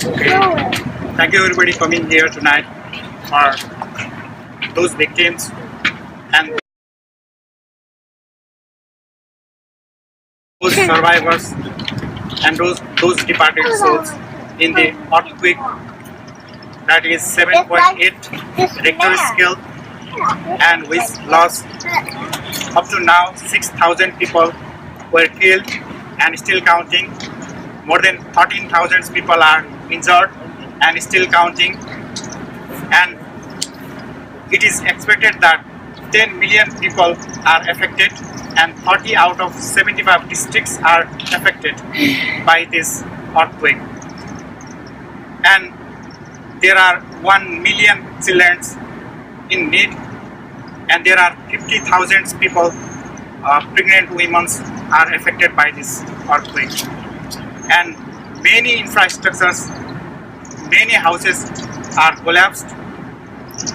Okay. Thank you everybody coming here tonight for those victims and those survivors and those departed souls in the earthquake that is 7.8 Richter scale, and which lost up to now 6,000 people were killed and still counting. More than 13,000 people are injured and still counting, and it is expected that 10 million people are affected and 30 out of 75 districts are affected by this earthquake. And there are 1 million children in need, and there are 50,000 people, pregnant women, are affected by this earthquake. And many infrastructures, many houses are collapsed,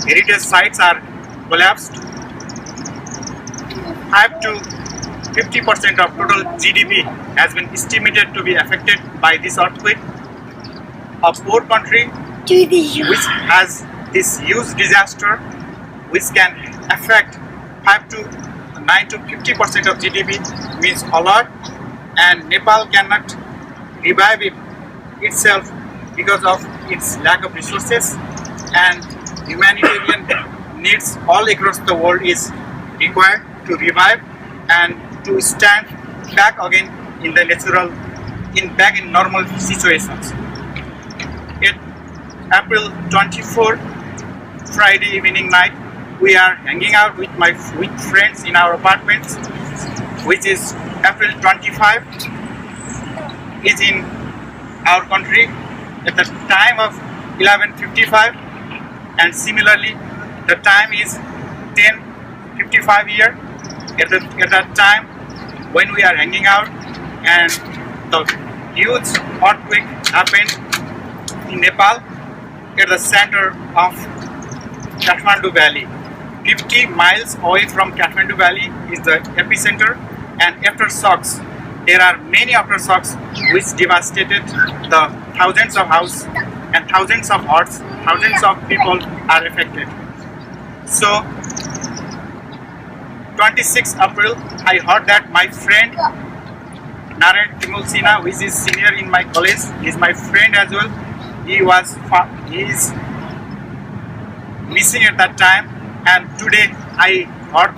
heritage sites are collapsed. 5 to 50% of total GDP has been estimated to be affected by this earthquake. A poor country which has this huge disaster which can affect 5 to 9 to 50% of GDP means a lot, and Nepal cannot revive itself because of its lack of resources, and humanitarian needs all across the world is required to revive and to stand back again in the natural, back in normal situations. At April 24, Friday evening night, we are hanging out with friends in our apartments, which is April 25 is in our country at the time of 11:55, and similarly the time is 10:55 here. At that time when we are hanging out, and the huge earthquake happened in Nepal at the center of Kathmandu Valley. 50 miles away from Kathmandu Valley is the epicenter, and aftershocks, there are many aftershocks which devastated the thousands of houses and thousands of hearts, thousands of people are affected. So 26 April, I heard that my friend Naren Timulsina, which is senior in my college, is my friend as well. He is missing at that time, and today I heard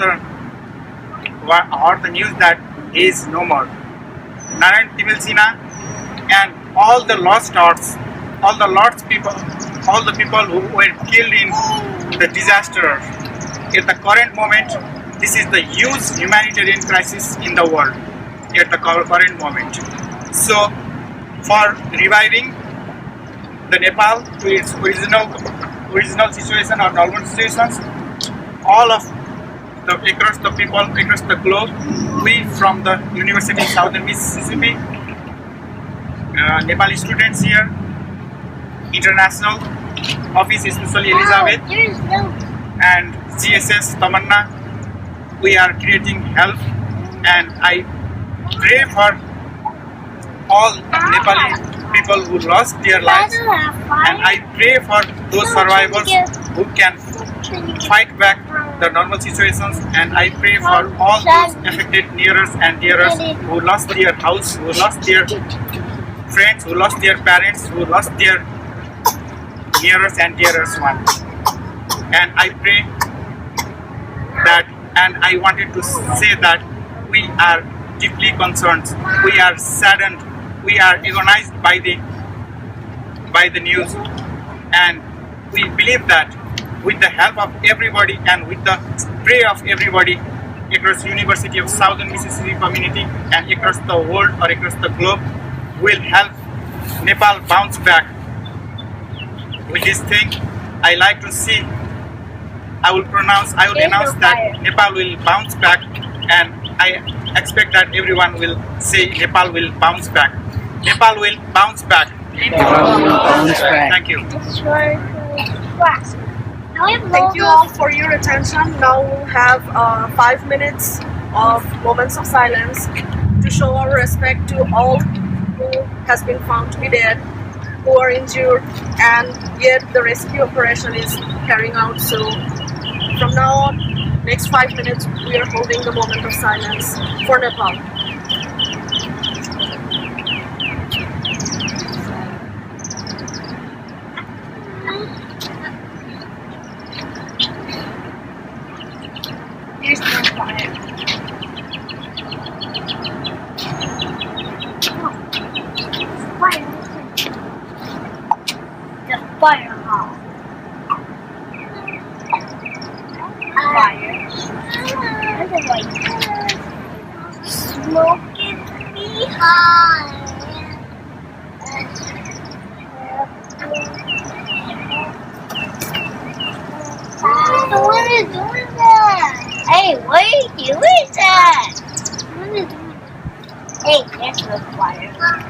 the news that he is no more. Naren Timulsina and all the lost hearts, all the people who were killed in the disaster. At the current moment, this is the huge humanitarian crisis in the world at the current moment. So, for reviving the Nepal to its original situation or normal situations, all of across the people, across the globe, we from the University of Southern Mississippi, Nepali students here, International Office, especially Elizabeth, and GSS Tamanna, we are creating help, and I pray for all Nepali people who lost their lives, and I pray for those survivors who can fight back the normal situations, and I pray for all those affected nearest and dearest who lost their house, who lost their friends, who lost their parents, who lost their nearest and dearest one. And I pray that, and I wanted to say that we are deeply concerned, we are saddened, we are agonized by the news, and we believe that with the help of everybody and with the prayer of everybody across University of Southern Mississippi community and across the world or across the globe, will help Nepal bounce back. With this thing, I like to see, I will announce that Nepal will bounce back, and I expect that everyone will say Nepal will bounce back. Nepal will bounce back. Nepal will bounce back. Thank you. Thank you all for your attention. Now we'll have 5 minutes of moments of silence to show our respect to all who has been found to be dead, who are injured, and yet the rescue operation is carrying out. So from now on, next 5 minutes, we are holding the moment of silence for Nepal. There's no fire. Fire. The fire hall. Fire. Smoke is behind. What is doing that? Hey, what are you doing that? What is doing that? Hey, that's the fire.